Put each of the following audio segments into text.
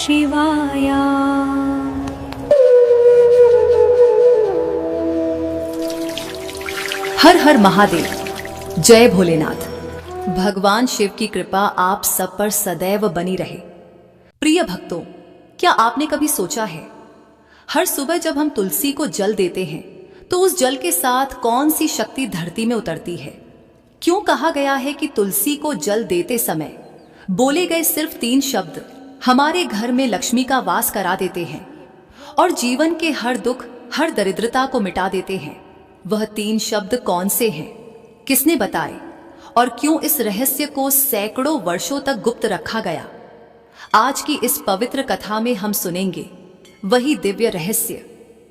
शिवाय। हर हर महादेव, जय भोलेनाथ। भगवान शिव की कृपा आप सब पर सदैव बनी रहे। प्रिय भक्तों, क्या आपने कभी सोचा है, हर सुबह जब हम तुलसी को जल देते हैं तो उस जल के साथ कौन सी शक्ति धरती में उतरती है? क्यों कहा गया है कि तुलसी को जल देते समय बोले गए सिर्फ 3 शब्द हमारे घर में लक्ष्मी का वास करा देते हैं और जीवन के हर दुख, हर दरिद्रता को मिटा देते हैं? वह 3 शब्द कौन से हैं? किसने बताए और क्यों इस रहस्य को सैकड़ों वर्षों तक गुप्त रखा गया? आज की इस पवित्र कथा में हम सुनेंगे वही दिव्य रहस्य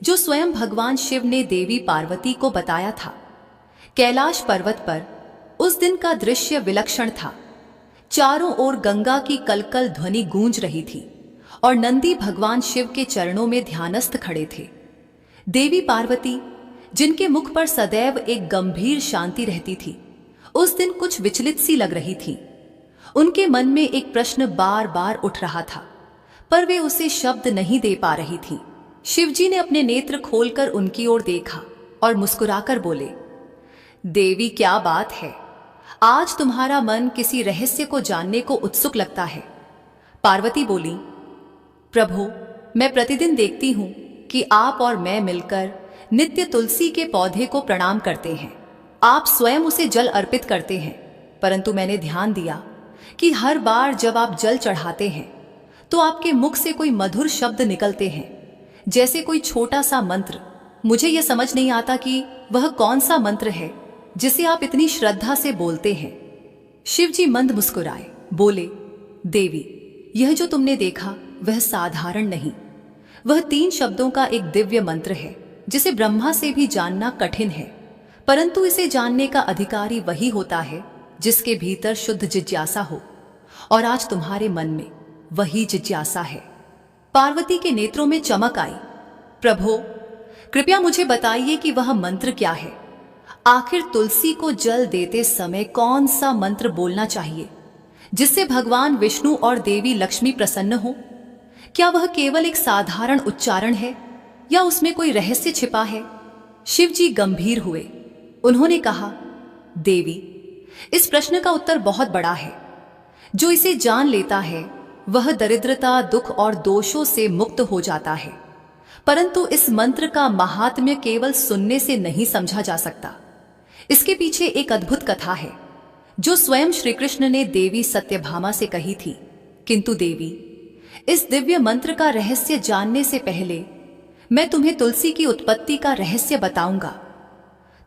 जो स्वयं भगवान शिव ने देवी पार्वती को बताया था। कैलाश पर्वत पर उस दिन का दृश्य विलक्षण था। चारों ओर गंगा की कलकल ध्वनि गूंज रही थी और नंदी भगवान शिव के चरणों में ध्यानस्थ खड़े थे। देवी पार्वती, जिनके मुख पर सदैव एक गंभीर शांति रहती थी, उस दिन कुछ विचलित सी लग रही थी। उनके मन में एक प्रश्न बार बार उठ रहा था, पर वे उसे शब्द नहीं दे पा रही थी। शिवजी ने अपने नेत्र खोलकर उनकी ओर देखा और मुस्कुराकर बोले, देवी, क्या बात है, आज तुम्हारा मन किसी रहस्य को जानने को उत्सुक लगता है। पार्वती बोली, प्रभु, मैं प्रतिदिन देखती हूं कि आप और मैं मिलकर नित्य तुलसी के पौधे को प्रणाम करते हैं। आप स्वयं उसे जल अर्पित करते हैं, परंतु मैंने ध्यान दिया कि हर बार जब आप जल चढ़ाते हैं तो आपके मुख से कोई मधुर शब्द निकलते हैं, जैसे कोई छोटा सा मंत्र। मुझे यह समझ नहीं आता कि वह कौन सा मंत्र है जिसे आप इतनी श्रद्धा से बोलते हैं। शिवजी मंद मुस्कुराए, बोले, देवी, यह जो तुमने देखा वह साधारण नहीं, वह 3 शब्दों का एक दिव्य मंत्र है जिसे ब्रह्मा से भी जानना कठिन है, परंतु इसे जानने का अधिकारी वही होता है जिसके भीतर शुद्ध जिज्ञासा हो, और आज तुम्हारे मन में वही जिज्ञासा है। पार्वती के नेत्रों में चमक आई। प्रभु, कृपया मुझे बताइए कि वह मंत्र क्या है। आखिर तुलसी को जल देते समय कौन सा मंत्र बोलना चाहिए जिससे भगवान विष्णु और देवी लक्ष्मी प्रसन्न हो? क्या वह केवल एक साधारण उच्चारण है या उसमें कोई रहस्य छिपा है? शिवजी गंभीर हुए। उन्होंने कहा, देवी, इस प्रश्न का उत्तर बहुत बड़ा है। जो इसे जान लेता है वह दरिद्रता, दुख और दोषों से मुक्त हो जाता है, परंतु इस मंत्र का महात्म्य केवल सुनने से नहीं समझा जा सकता। इसके पीछे एक अद्भुत कथा है जो स्वयं श्री कृष्ण ने देवी सत्यभामा से कही थी। किंतु देवी, इस दिव्य मंत्र का रहस्य जानने से पहले मैं तुम्हें तुलसी की उत्पत्ति का रहस्य बताऊंगा।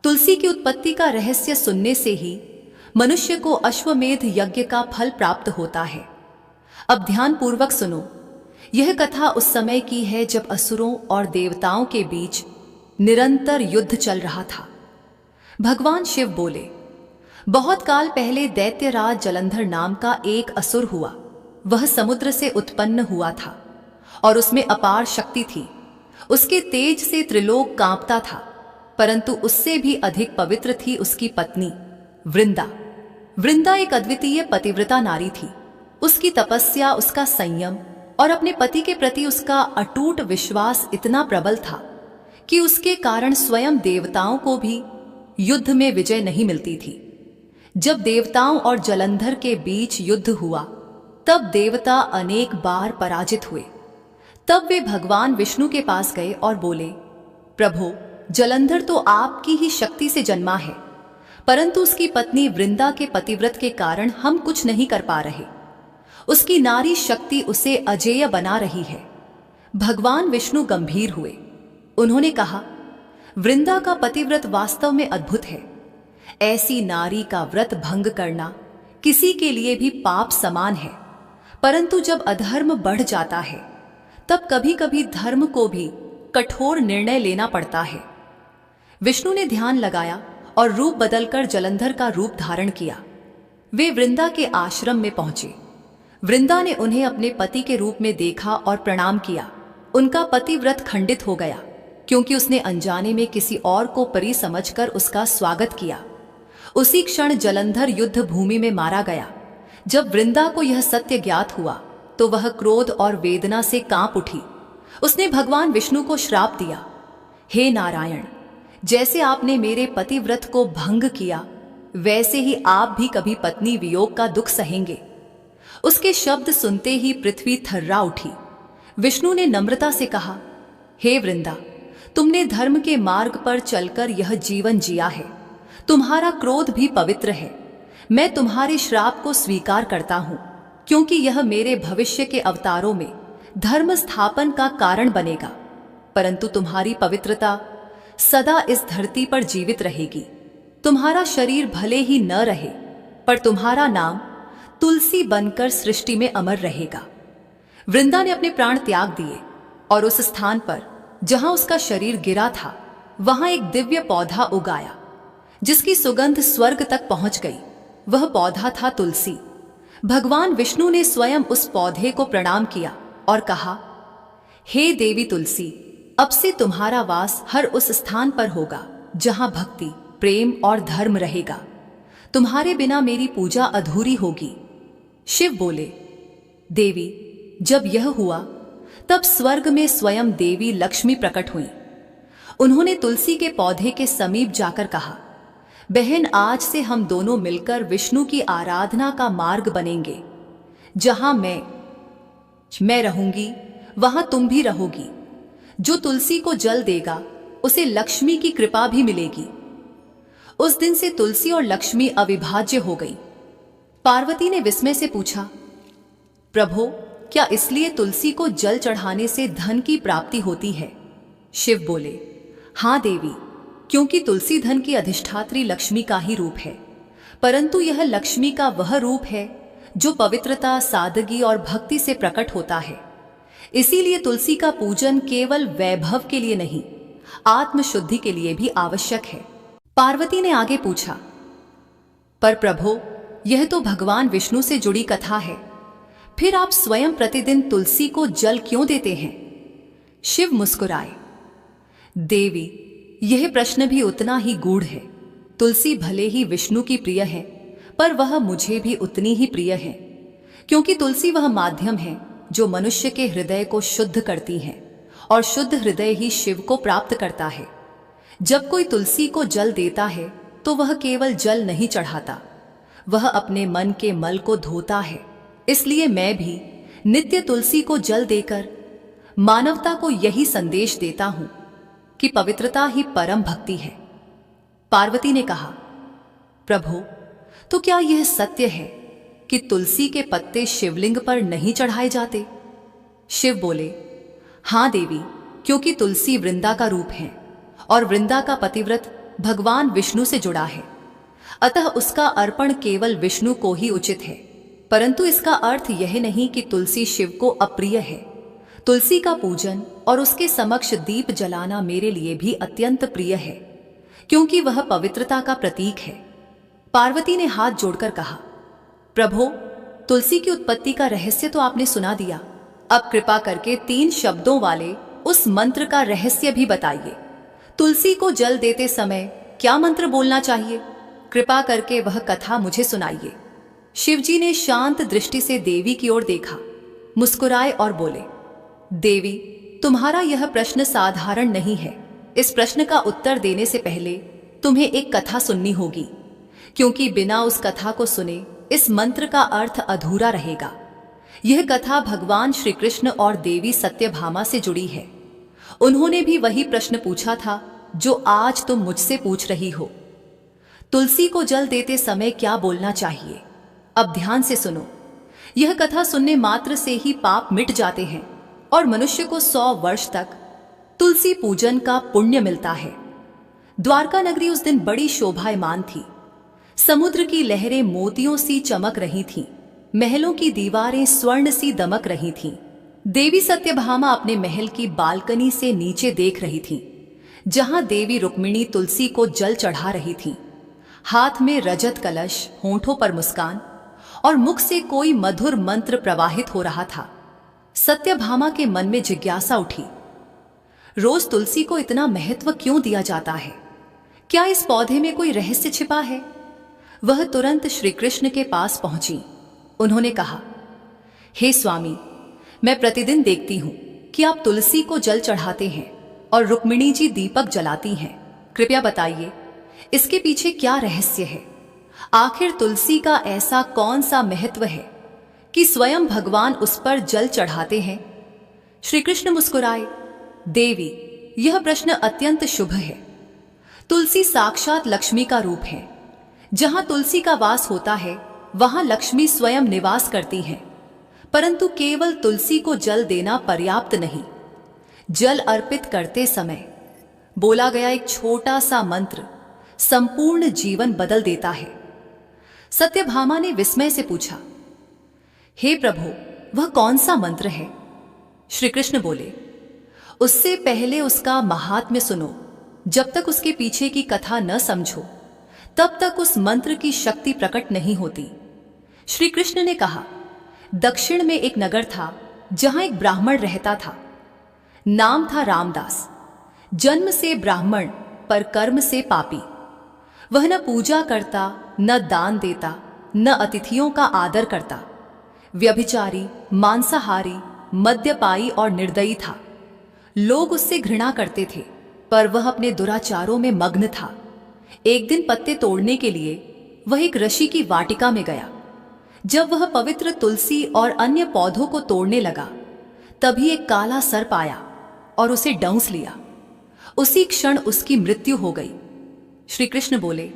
तुलसी की उत्पत्ति का रहस्य सुनने से ही मनुष्य को अश्वमेध यज्ञ का फल प्राप्त होता है। अब ध्यान पूर्वक सुनो। यह कथा उस समय की है जब असुरों और देवताओं के बीच निरंतर युद्ध चल रहा था। भगवान शिव बोले, बहुत काल पहले दैत्यराज जलंधर नाम का एक असुर हुआ। वह समुद्र से उत्पन्न हुआ था और उसमें अपार शक्ति थी। उसके तेज से त्रिलोक कांपता था, परंतु उससे भी अधिक पवित्र थी उसकी पत्नी वृंदा। वृंदा एक अद्वितीय पतिव्रता नारी थी। उसकी तपस्या, उसका संयम और अपने पति के प्रति उसका अटूट विश्वास इतना प्रबल था कि उसके कारण स्वयं देवताओं को भी युद्ध में विजय नहीं मिलती थी। जब देवताओं और जलंधर के बीच युद्ध हुआ तब देवता अनेक बार पराजित हुए। तब वे भगवान विष्णु के पास गए और बोले, प्रभु, जलंधर तो आपकी ही शक्ति से जन्मा है, परंतु उसकी पत्नी वृंदा के पतिव्रत के कारण हम कुछ नहीं कर पा रहे। उसकी नारी शक्ति उसे अजेय बना रही है। भगवान विष्णु गंभीर हुए। उन्होंने कहा, वृंदा का पतिव्रत वास्तव में अद्भुत है। ऐसी नारी का व्रत भंग करना किसी के लिए भी पाप समान है, परंतु जब अधर्म बढ़ जाता है तब कभी कभी धर्म को भी कठोर निर्णय लेना पड़ता है। विष्णु ने ध्यान लगाया और रूप बदलकर जलंधर का रूप धारण किया। वे वृंदा के आश्रम में पहुंचे। वृंदा ने उन्हें अपने पति के रूप में देखा और प्रणाम किया। उनका पतिव्रत खंडित हो गया क्योंकि उसने अनजाने में किसी और को परी समझकर उसका स्वागत किया। उसी क्षण जलंधर युद्ध भूमि में मारा गया। जब वृंदा को यह सत्य ज्ञात हुआ तो वह क्रोध और वेदना से कांप उठी। उसने भगवान विष्णु को श्राप दिया, हे नारायण, जैसे आपने मेरे पतिव्रत को भंग किया, वैसे ही आप भी कभी पत्नी वियोग का दुख सहेंगे। उसके शब्द सुनते ही पृथ्वी थर्रा उठी। विष्णु ने नम्रता से कहा, हे वृंदा, तुमने धर्म के मार्ग पर चलकर यह जीवन जिया है, तुम्हारा क्रोध भी पवित्र है। मैं तुम्हारे श्राप को स्वीकार करता हूं, क्योंकि यह मेरे भविष्य के अवतारों में धर्म स्थापन का कारण बनेगा। परंतु तुम्हारी पवित्रता सदा इस धरती पर जीवित रहेगी। तुम्हारा शरीर भले ही न रहे, पर तुम्हारा नाम तुलसी बनकर सृष्टि में अमर रहेगा। वृंदा ने अपने प्राण त्याग दिए और उस स्थान पर जहां उसका शरीर गिरा था, वहां एक दिव्य पौधा उगाया, जिसकी सुगंध स्वर्ग तक पहुंच गई। वह पौधा था तुलसी। भगवान विष्णु ने स्वयं उस पौधे को प्रणाम किया और कहा, हे देवी तुलसी, अब से तुम्हारा वास हर उस स्थान पर होगा जहां भक्ति, प्रेम और धर्म रहेगा। तुम्हारे बिना मेरी पूजा अधूरी होगी। शिव बोले, देवी, जब यह हुआ तब स्वर्ग में स्वयं देवी लक्ष्मी प्रकट हुई। उन्होंने तुलसी के पौधे के समीप जाकर कहा, बहन, आज से हम दोनों मिलकर विष्णु की आराधना का मार्ग बनेंगे। जहां मैं रहूंगी, वहां तुम भी रहोगी। जो तुलसी को जल देगा, उसे लक्ष्मी की कृपा भी मिलेगी। उस दिन से तुलसी और लक्ष्मी अविभाज्य हो गई। पार्वती ने विस्मय से पूछा, प्रभो, क्या इसलिए तुलसी को जल चढ़ाने से धन की प्राप्ति होती है? शिव बोले, हां देवी, क्योंकि तुलसी धन की अधिष्ठात्री लक्ष्मी का ही रूप है। परंतु यह लक्ष्मी का वह रूप है जो पवित्रता, सादगी और भक्ति से प्रकट होता है। इसीलिए तुलसी का पूजन केवल वैभव के लिए नहीं, आत्मशुद्धि के लिए भी आवश्यक है। पार्वती ने आगे पूछा, पर प्रभो, यह तो भगवान विष्णु से जुड़ी कथा है, फिर आप स्वयं प्रतिदिन तुलसी को जल क्यों देते हैं? शिव मुस्कुराए, देवी, यह प्रश्न भी उतना ही गूढ़ है। तुलसी भले ही विष्णु की प्रिय है, पर वह मुझे भी उतनी ही प्रिय है, क्योंकि तुलसी वह माध्यम है जो मनुष्य के हृदय को शुद्ध करती है, और शुद्ध हृदय ही शिव को प्राप्त करता है। जब कोई तुलसी को जल देता है तो वह केवल जल नहीं चढ़ाता, वह अपने मन के मल को धोता है। इसलिए मैं भी नित्य तुलसी को जल देकर मानवता को यही संदेश देता हूं कि पवित्रता ही परम भक्ति है। पार्वती ने कहा, प्रभु, तो क्या यह सत्य है कि तुलसी के पत्ते शिवलिंग पर नहीं चढ़ाए जाते? शिव बोले, हां देवी, क्योंकि तुलसी वृंदा का रूप है और वृंदा का पतिव्रत भगवान विष्णु से जुड़ा है, अतः उसका अर्पण केवल विष्णु को ही उचित है। परंतु इसका अर्थ यह नहीं कि तुलसी शिव को अप्रिय है। तुलसी का पूजन और उसके समक्ष दीप जलाना मेरे लिए भी अत्यंत प्रिय है, क्योंकि वह पवित्रता का प्रतीक है। पार्वती ने हाथ जोड़कर कहा, प्रभो, तुलसी की उत्पत्ति का रहस्य तो आपने सुना दिया, अब कृपा करके 3 शब्दों वाले उस मंत्र का रहस्य भी बताइए। तुलसी को जल देते समय क्या मंत्र बोलना चाहिए? कृपा करके वह कथा मुझे सुनाइए। शिवजी ने शांत दृष्टि से देवी की ओर देखा, मुस्कुराए और बोले, देवी, तुम्हारा यह प्रश्न साधारण नहीं है। इस प्रश्न का उत्तर देने से पहले तुम्हें एक कथा सुननी होगी, क्योंकि बिना उस कथा को सुने इस मंत्र का अर्थ अधूरा रहेगा। यह कथा भगवान श्री कृष्ण और देवी सत्यभामा से जुड़ी है। उन्होंने भी वही प्रश्न पूछा था जो आज तुम मुझसे पूछ रही हो। तुलसी को जल देते समय क्या बोलना चाहिए? अब ध्यान से सुनो। यह कथा सुनने मात्र से ही पाप मिट जाते हैं और मनुष्य को 100 वर्ष तक तुलसी पूजन का पुण्य मिलता है। द्वारका नगरी उस दिन बड़ी शोभायमान थी। समुद्र की लहरें मोतियों सी चमक रही थीं, महलों की दीवारें स्वर्ण सी दमक रही थीं। देवी सत्यभामा अपने महल की बालकनी से नीचे देख रही थीं, जहां देवी रुक्मिणी तुलसी को जल चढ़ा रही थीं। हाथ में रजत कलश, होंठों पर मुस्कान और मुख से कोई मधुर मंत्र प्रवाहित हो रहा था। सत्यभामा के मन में जिज्ञासा उठी, रोज तुलसी को इतना महत्व क्यों दिया जाता है? क्या इस पौधे में कोई रहस्य छिपा है? वह तुरंत श्री कृष्ण के पास पहुंची। उन्होंने कहा, हे स्वामी, मैं प्रतिदिन देखती हूँ कि आप तुलसी को जल चढ़ाते हैं और रुक्मिणी जी दीपक जलाती हैं। कृपया बताइए, इसके पीछे क्या रहस्य है? आखिर तुलसी का ऐसा कौन सा महत्व है कि स्वयं भगवान उस पर जल चढ़ाते हैं? श्री कृष्ण मुस्कुराए। देवी, यह प्रश्न अत्यंत शुभ है। तुलसी साक्षात लक्ष्मी का रूप है। जहां तुलसी का वास होता है वहां लक्ष्मी स्वयं निवास करती हैं। परंतु केवल तुलसी को जल देना पर्याप्त नहीं। जल अर्पित करते समय बोला गया एक छोटा सा मंत्र संपूर्ण जीवन बदल देता है। सत्यभामा ने विस्मय से पूछा, हे प्रभु, वह कौन सा मंत्र है? श्री कृष्ण बोले, उससे पहले उसका महात्म्य सुनो। जब तक उसके पीछे की कथा न समझो तब तक उस मंत्र की शक्ति प्रकट नहीं होती। श्री कृष्ण ने कहा, दक्षिण में एक नगर था जहां एक ब्राह्मण रहता था। नाम था रामदास। जन्म से ब्राह्मण पर कर्म से पापी। वह न पूजा करता, न दान देता, न अतिथियों का आदर करता। व्यभिचारी, मांसाहारी, मद्यपायी और निर्दयी था। लोग उससे घृणा करते थे, पर वह अपने दुराचारों में मग्न था। एक दिन पत्ते तोड़ने के लिए वह एक ऋषि की वाटिका में गया। जब वह पवित्र तुलसी और अन्य पौधों को तोड़ने लगा, तभी एक काला सर्प आया और उसे डंस लिया। उसी क्षण उसकी मृत्यु हो गई। श्री कृष्ण बोले,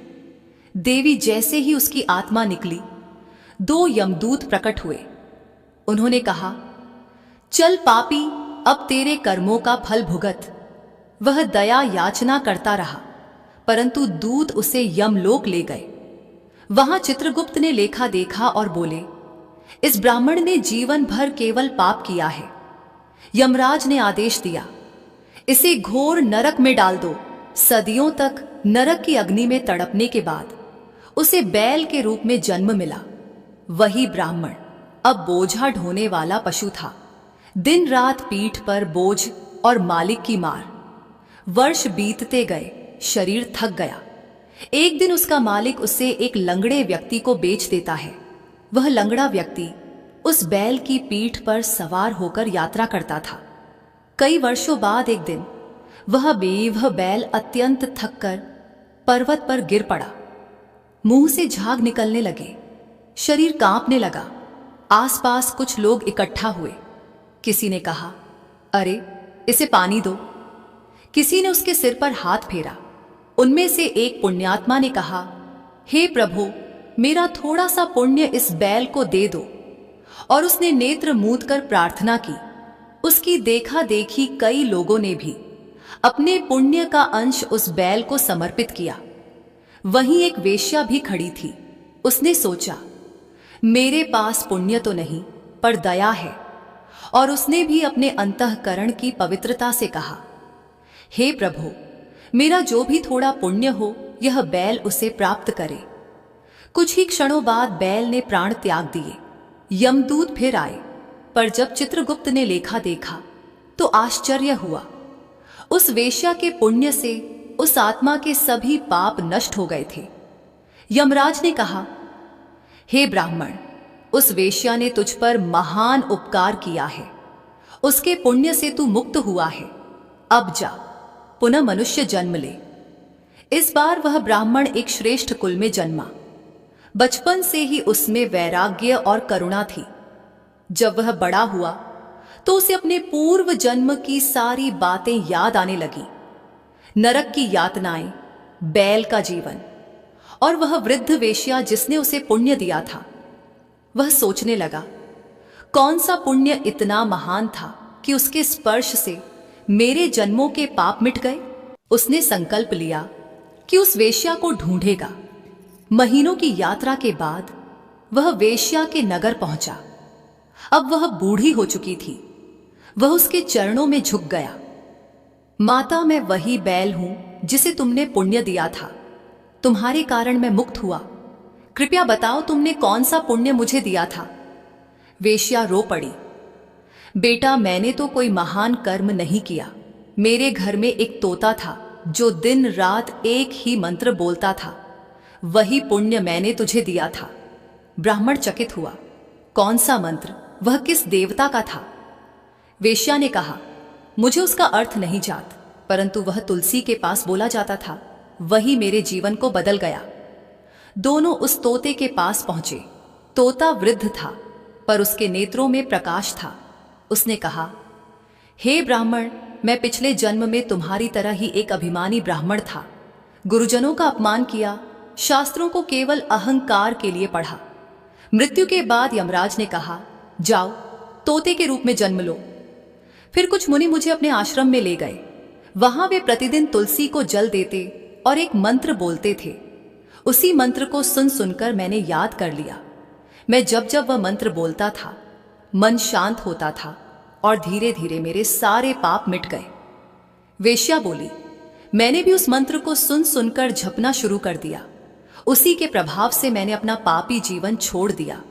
देवी, जैसे ही उसकी आत्मा निकली, 2 यमदूत प्रकट हुए। उन्होंने कहा, चल पापी, अब तेरे कर्मों का फल भुगत। वह दया याचना करता रहा, परंतु दूत उसे यमलोक ले गए। वहां चित्रगुप्त ने लेखा देखा और बोले, इस ब्राह्मण ने जीवन भर केवल पाप किया है। यमराज ने आदेश दिया, इसे घोर नरक में डाल दो। सदियों तक नरक की अग्नि में तड़पने के बाद उसे बैल के रूप में जन्म मिला। वही ब्राह्मण अब बोझा ढोने वाला पशु था। दिन रात पीठ पर बोझ और मालिक की मार। वर्ष बीतते गए, शरीर थक गया। एक दिन उसका मालिक उसे एक लंगड़े व्यक्ति को बेच देता है। वह लंगड़ा व्यक्ति उस बैल की पीठ पर सवार होकर यात्रा करता था। कई वर्षों बाद एक दिन वह बैल अत्यंत थककर पर्वत पर गिर पड़ा। मुंह से झाग निकलने लगे, शरीर कांपने लगा। आसपास कुछ लोग इकट्ठा हुए। किसी ने कहा, अरे, इसे पानी दो। किसी ने उसके सिर पर हाथ फेरा। उनमें से एक पुण्यात्मा ने कहा, हे प्रभु, मेरा थोड़ा सा पुण्य इस बैल को दे दो। और उसने नेत्र मूंद कर प्रार्थना की। उसकी देखा देखी कई लोगों ने भी अपने पुण्य का अंश उस बैल को समर्पित किया। वहीं एक वेश्या भी खड़ी थी। उसने सोचा, मेरे पास पुण्य तो नहीं, पर दया है। और उसने भी अपने अंतःकरण की पवित्रता से कहा, हे प्रभु, मेरा जो भी थोड़ा पुण्य हो, यह बैल उसे प्राप्त करे। कुछ ही क्षणों बाद बैल ने प्राण त्याग दिए। यमदूत फिर आए, पर जब चित्रगुप्त ने लेखा देखा तो आश्चर्य हुआ। उस वेश्या के पुण्य से उस आत्मा के सभी पाप नष्ट हो गए थे। यमराज ने कहा, हे ब्राह्मण, उस वेश्या ने तुझ पर महान उपकार किया है। उसके पुण्य से तू मुक्त हुआ है। अब जा, पुनः मनुष्य जन्म ले। इस बार वह ब्राह्मण एक श्रेष्ठ कुल में जन्मा। बचपन से ही उसमें वैराग्य और करुणा थी। जब वह बड़ा हुआ तो उसे अपने पूर्व जन्म की सारी बातें याद आने लगी। नरक की यातनाएं, बैल का जीवन और वह वृद्ध वेश्या जिसने उसे पुण्य दिया था। वह सोचने लगा, कौन सा पुण्य इतना महान था कि उसके स्पर्श से मेरे जन्मों के पाप मिट गए। उसने संकल्प लिया कि उस वेश्या को ढूंढेगा। महीनों की यात्रा के बाद वह वेश्या के नगर पहुंचा। अब वह बूढ़ी हो चुकी थी। वह उसके चरणों में झुक गया। माता, मैं वही बैल हूं जिसे तुमने पुण्य दिया था। तुम्हारे कारण मैं मुक्त हुआ। कृपया बताओ, तुमने कौन सा पुण्य मुझे दिया था? वेश्या रो पड़ी, बेटा, मैंने तो कोई महान कर्म नहीं किया। मेरे घर में एक तोता था जो दिन रात एक ही मंत्र बोलता था। वही पुण्य मैंने तुझे दिया था। ब्राह्मण चकित हुआ, कौन सा मंत्र? वह किस देवता का था? वेश्या ने कहा, मुझे उसका अर्थ नहीं जात, परंतु वह तुलसी के पास बोला जाता था, वही मेरे जीवन को बदल गया। दोनों उस तोते के पास पहुंचे। तोता वृद्ध था, पर उसके नेत्रों में प्रकाश था। उसने कहा, हे ब्राह्मण, मैं पिछले जन्म में तुम्हारी तरह ही एक अभिमानी ब्राह्मण था। गुरुजनों का अपमान किया, शास्त्रों को केवल अहंकार के लिए पढ़ा। मृत्यु के बाद यमराज ने कहा, जाओ तोते के रूप में जन्म लो। फिर कुछ मुनि मुझे अपने आश्रम में ले गए। वहां वे प्रतिदिन तुलसी को जल देते और एक मंत्र बोलते थे। उसी मंत्र को सुन सुनकर मैंने याद कर लिया। मैं जब जब वह मंत्र बोलता था, मन शांत होता था और धीरे धीरे मेरे सारे पाप मिट गए। वेश्या बोली, मैंने भी उस मंत्र को सुन सुनकर झपना शुरू कर दिया। उसी के प्रभाव से मैंने अपना पापी जीवन छोड़ दिया।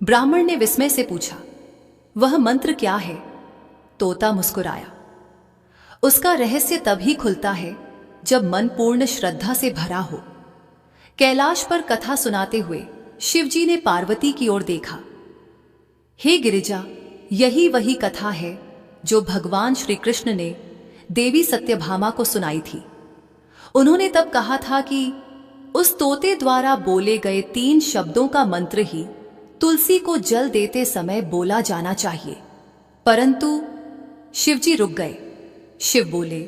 ब्राह्मण ने विस्मय से पूछा, वह मंत्र क्या है? तोता मुस्कुराया, उसका रहस्य तभी खुलता है जब मन पूर्ण श्रद्धा से भरा हो। कैलाश पर कथा सुनाते हुए शिवजी ने पार्वती की ओर देखा। हे गिरिजा, यही वही कथा है जो भगवान श्री कृष्ण ने देवी सत्यभामा को सुनाई थी। उन्होंने तब कहा था कि उस तोते द्वारा बोले गए 3 शब्दों का मंत्र ही तुलसी को जल देते समय बोला जाना चाहिए। परंतु शिवजी रुक गए। शिव बोले,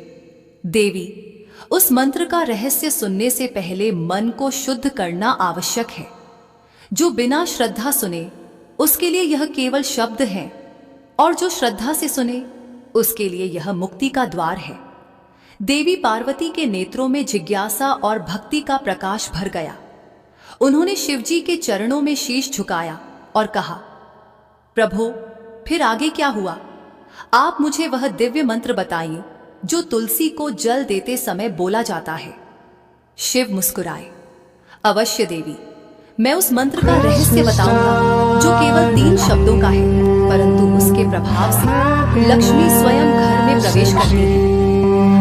देवी, उस मंत्र का रहस्य सुनने से पहले मन को शुद्ध करना आवश्यक है। जो बिना श्रद्धा सुने उसके लिए यह केवल शब्द है, और जो श्रद्धा से सुने उसके लिए यह मुक्ति का द्वार है। देवी पार्वती के नेत्रों में जिज्ञासा और भक्ति का प्रकाश भर गया। उन्होंने शिवजी के चरणों में शीश झुकाया और कहा, प्रभु, फिर आगे क्या हुआ? आप मुझे वह दिव्य मंत्र बताइए जो तुलसी को जल देते समय बोला जाता है। शिव मुस्कुराए, अवश्य देवी, मैं उस मंत्र का रहस्य बताऊंगा जो केवल 3 शब्दों का है, परंतु उसके प्रभाव से लक्ष्मी स्वयं घर में प्रवेश करती है।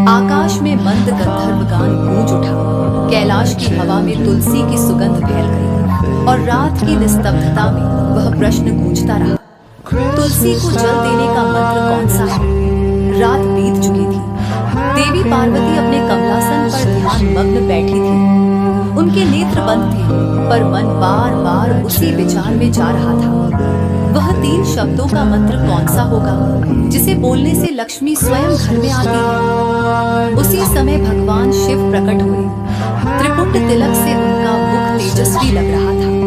आकाश में मंद गंधर्व गान गूंज उठा। कैलाश की हवा में तुलसी की सुगंध फैल गई और रात की निस्तब्धता में वह प्रश्न गूंजता रहा, तुलसी को जल देने का मंत्र कौन सा है? रात बीत चुकी थी। देवी पार्वती अपने कमलासन पर ध्यान मग्न बैठी थी। उनके नेत्र बंद थे, पर मन बार बार उसी विचार में जा रहा था। वह 3 शब्दों का मंत्र कौन सा होगा जिसे बोलने से लक्ष्मी स्वयं घर में आती है? उसी समय भगवान शिव प्रकट हुए। त्रिपुट तिलक से उनका मुख तेजस्वी लग रहा था।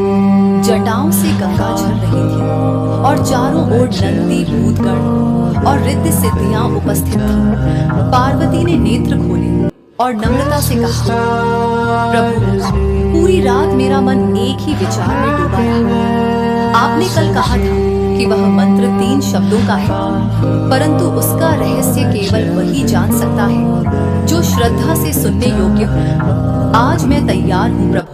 जटाओं से गंगा झर रही थी और चारों ओर नंदी, भूतगण और रिद्ध सिद्धियां उपस्थित थीं। पार्वती ने नेत्र खोले और नम्रता से कहा, प्रभु, पूरी रात मेरा मन एक ही विचार में डूबा रहा। आपने कल कहा था कि वह मंत्र 3 शब्दों का है, परंतु उसका रहस्य केवल वही जान सकता है जो श्रद्धा से सुनने योग्य हो। आज मैं तैयार हूँ प्रभु।